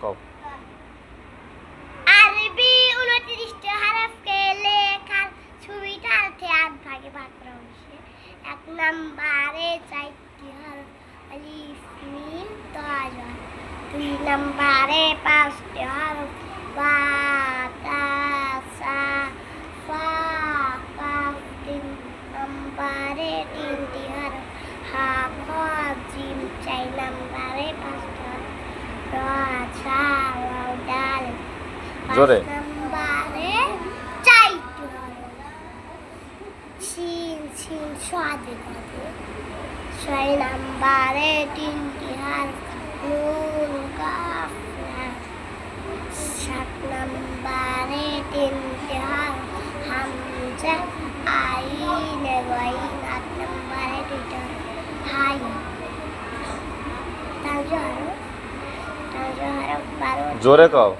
কও। আরবি 29টা হরফকে লেখার সুবিধার্থে 8 ভাগে ভাগ করা হয়েছে। 1 নম্বরে 4টি হরফ আলিফ মিম তা জা। 2 নম্বরে 5টি হরফ বা তা সা ফা কাফ। 3 নম্বরে 3টি হরফ হা খ জিম। 4 নম্বরে 5টি হরফ রা ছা ওয়াও দাল। জোরে। 5 নম্বরে 4টি হরফ শিন শিন সাদে কাদে। 6 নম্বরে 3টি হরফ নুন কাফ লাম। 7 নম্বরে 3টি হরফ হামজা আইন ওয়াইন। 8 নম্বরে 2টি হরফ হাই। তারপর হরফ 12। জোরে কও।